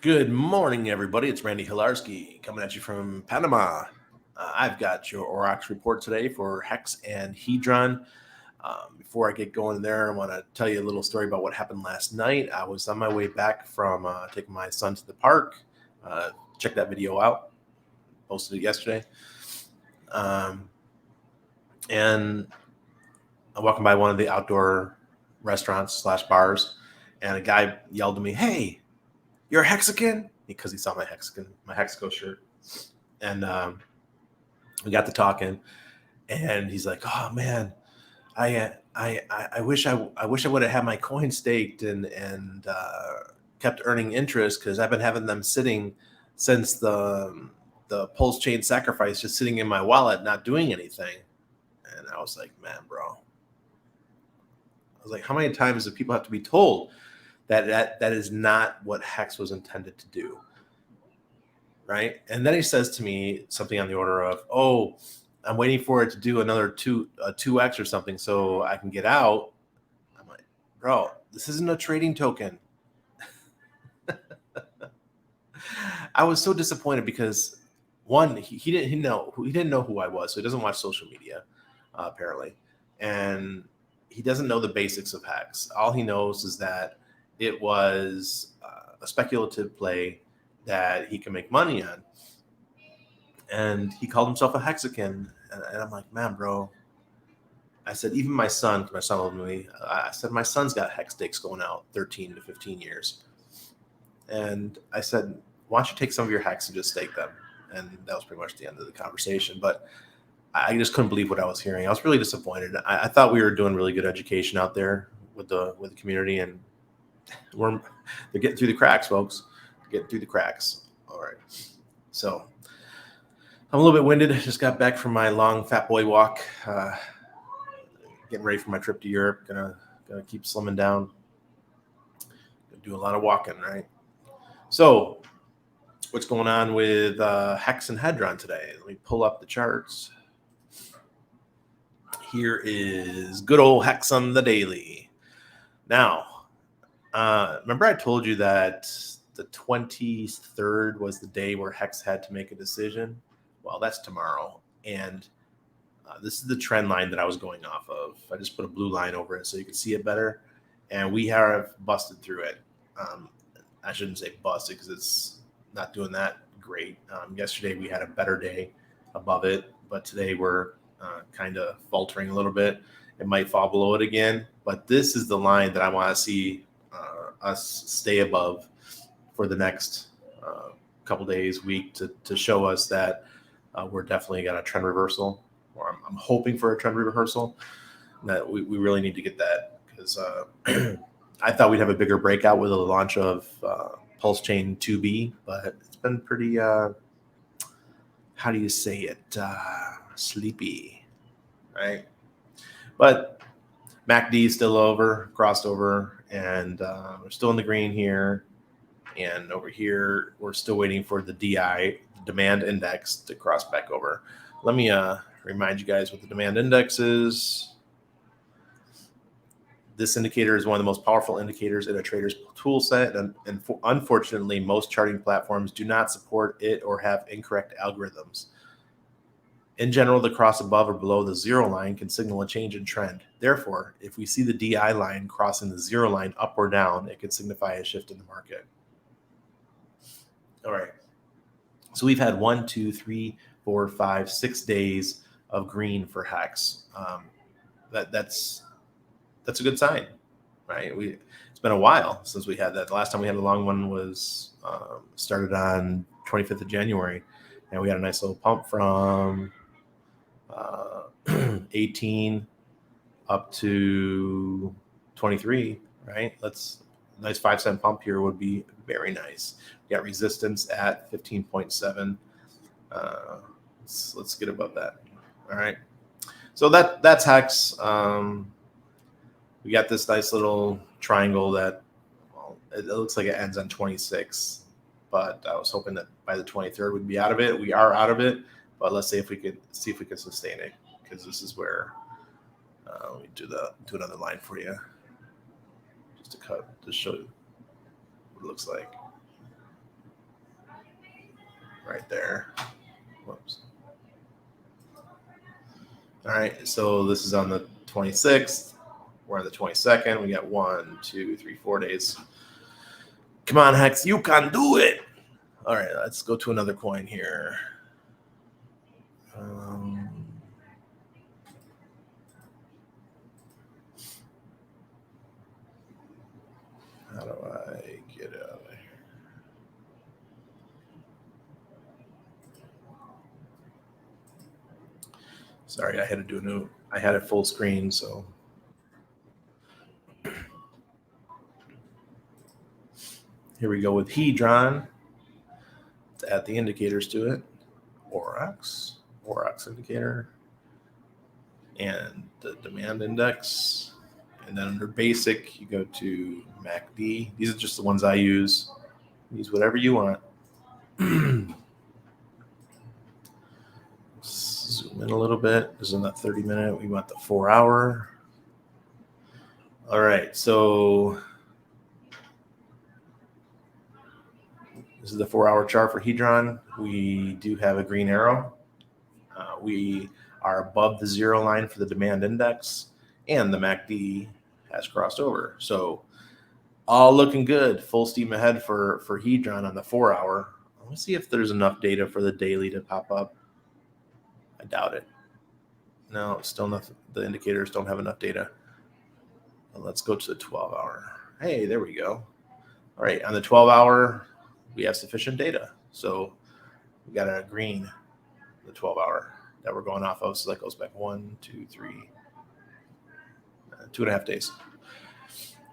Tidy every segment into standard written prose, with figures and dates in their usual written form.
Good morning, everybody. It's Randy Hilarski coming at you from Panama. I've got your Aurox report today for HEX and Hedron. Before I get going there, I want to tell you a little story about what happened last night. I was on my way back from taking my son to the park. Uh, check that video out. Posted it yesterday. Um, and I'm walking by one of the outdoor restaurants slash bars, and a guy yelled to me, "Hey, you're a Hexican?" Because he saw my Hexaco shirt. And we got to talking, and he's like, "Oh man, I wish I would have had my coin staked and kept earning interest because I've been having them sitting since the pulse chain sacrifice, just sitting in my wallet, not doing anything." And I was like, "Man, bro," I was like, "How many times do people have to be told that is not what Hex was intended to do?" Right? And then he says to me something on the order of, "Oh, I'm waiting for it to do another 2x or something so I can get out." I'm like, "Bro, this isn't a trading token." I was so disappointed because one, he didn't know who I was, so he doesn't watch social media, apparently, and he doesn't know the basics of Hex. All he knows is that it was a speculative play that he can make money on, and he called himself a Hexican. And I'm like, "Man, bro," I said, "Even my son told me, I said, my son's got hex stakes going out 13 to 15 years." And I said, "Why don't you take some of your hex and just stake them?" And that was pretty much the end of the conversation. But I just couldn't believe what I was hearing. I was really disappointed. I thought we were doing really good education out there with the community, and we're they're getting through the cracks, folks. They're getting through the cracks. All right. So I'm a little bit winded. I just got back from my long fat boy walk. Getting ready for my trip to Europe. Gonna keep slimming down. Gonna do a lot of walking, right? So, what's going on with Hex and Hedron today? Let me pull up the charts. Here is good old Hex on the daily. Now, remember I told you that the 23rd was the day where Hex had to make a decision? Well, that's tomorrow. And this is the trend line that I was going off of. I just put a blue line over it so you can see it better. And we have busted through it. Um, I shouldn't say busted because it's not doing that great. Yesterday we had a better day above it, but today we're kind of faltering a little bit. It might fall below it again, but this is the line that I want to see us stay above for the next couple days, week, to show us that we're definitely got a trend reversal, or I'm hoping for a trend reversal. That we really need to get that because I thought we'd have a bigger breakout with the launch of Pulse Chain 2B, but it's been pretty, how do you say it, sleepy, right? But MACD is still crossed over, and we're still in the green here. And over here, we're still waiting for the DI, the demand index, to cross back over. Let me remind you guys what the demand index is. This indicator is one of the most powerful indicators in a trader's tool set, and unfortunately, most charting platforms do not support it or have incorrect algorithms. In general, the cross above or below the zero line can signal a change in trend. Therefore, if we see the DI line crossing the zero line up or down, it could signify a shift in the market. All right. So we've had 1, 2, 3, 4, 5, 6 days of green for Hex. That's a good sign, right? It's been a while since we had that. The last time we had a long one was started on 25th of January, and we had a nice little pump from 18 up to 23, right? Nice 5-cent pump here would be very nice. We got resistance at 15.7. Let's get above that. All right. So that's Hex. We got this nice little triangle that, well, it looks like it ends on 26, but I was hoping that by the 23rd we'd be out of it. We are out of it, but let's see if we could sustain it, because this is where let me do another line for you, just to show you what it looks like. right there. Whoops. All right, so this is on the 26th. We're on the 22nd. We got 1, 2, 3, 4 days. Come on, Hex, you can do it. All right, let's go to another coin here. How do I get out of here? Sorry, I had to do I had it full screen, so. Here we go with Hedron to add the indicators to it. Aurox indicator, and the demand index. And then under basic, you go to MACD. These are just the ones I use. Use whatever you want. Zoom in a little bit. This is in that 30-minute. We want the 4-hour. All right, so this is the 4-hour chart for Hedron. We do have a green arrow. We are above the 0 line for the demand index, and the MACD has crossed over. So all looking good. Full steam ahead for Hedron on the 4-hour. Let me see if there's enough data for the daily to pop up. I doubt it. No, still nothing. The indicators don't have enough data. Well, let's go to the 12-hour. Hey, there we go. All right, on the 12-hour, we have sufficient data. So we got a green, the 12-hour that we're going off of. So that goes back 1, 2, 3, 2.5 days.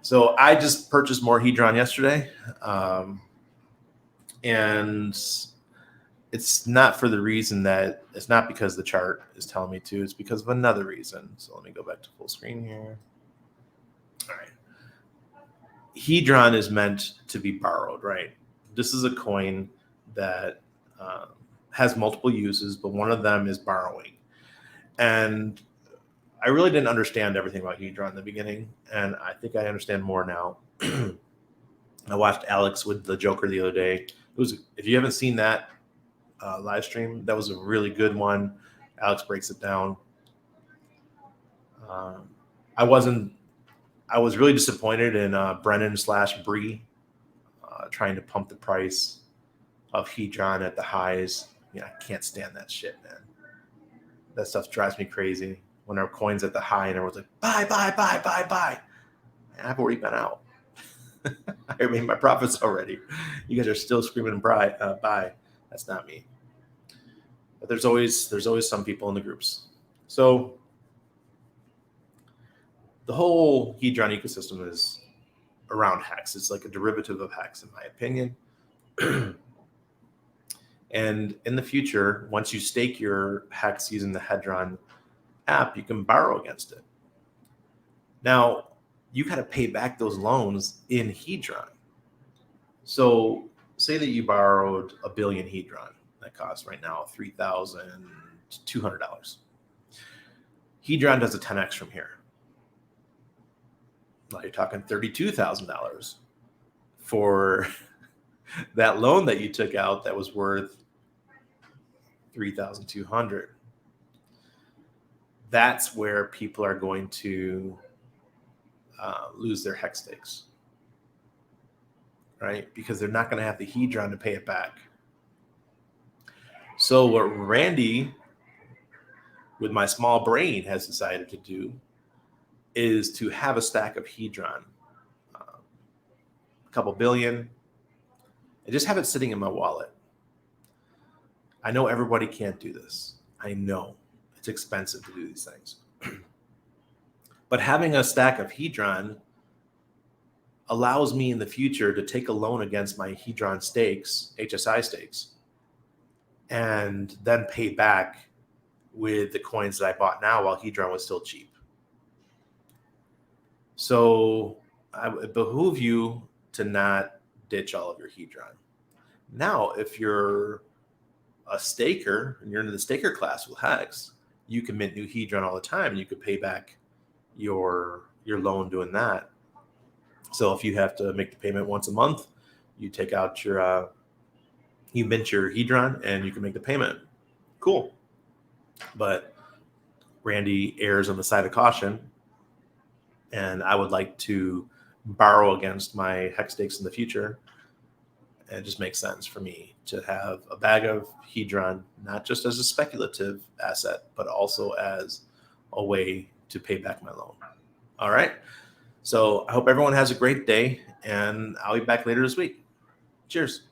So I just purchased more Hedron yesterday. And it's not for the reason that it's not because the chart is telling me to, it's because of another reason. So let me go back to full screen here. All right. Hedron is meant to be borrowed, right? This is a coin that has multiple uses, but one of them is borrowing. And I really didn't understand everything about Hedron in the beginning, and I think I understand more now. I watched Alex with the Joker the other day. It was, if you haven't seen that live stream, that was a really good one. Alex breaks it down. I was really disappointed in Brennan/Bree trying to pump the price of Hedron at the highs. I can't stand that shit, man. That stuff drives me crazy. When our coin's at the high and everyone's like, buy, buy, buy, buy, buy. And I've already been out. I made my profits already. You guys are still screaming buy. That's not me. But there's always some people in the groups. So the whole Hedron ecosystem is around HEX. It's like a derivative of HEX, in my opinion. And in the future, once you stake your HEX using the Hedron app, you can borrow against it. Now, you got to pay back those loans in Hedron. So say that you borrowed $1 billion Hedron. That costs right now $3,200. Hedron does a 10x from here. Now you're talking $32,000 for that loan that you took out that was worth $3,200. That's where people are going to lose their HEX stakes, right? Because they're not going to have the Hedron to pay it back. So what Randy, with my small brain, has decided to do is to have a stack of Hedron, a couple billion, and just have it sitting in my wallet. I know everybody can't do this. I know it's expensive to do these things. But having a stack of Hedron allows me in the future to take a loan against my Hedron stakes, HSI stakes, and then pay back with the coins that I bought now while Hedron was still cheap. So it behooves you to not ditch all of your Hedron. Now, if you're a staker and you're into the staker class with HEX, you can mint new Hedron all the time, and you could pay back your loan doing that. So if you have to make the payment once a month, you take out your you mint your Hedron and you can make the payment. Cool. But Randy errs on the side of caution, and I would like to borrow against my HEX stakes in the future. And it just makes sense for me to have a bag of Hedron, not just as a speculative asset, but also as a way to pay back my loan. All right. So I hope everyone has a great day, and I'll be back later this week. Cheers.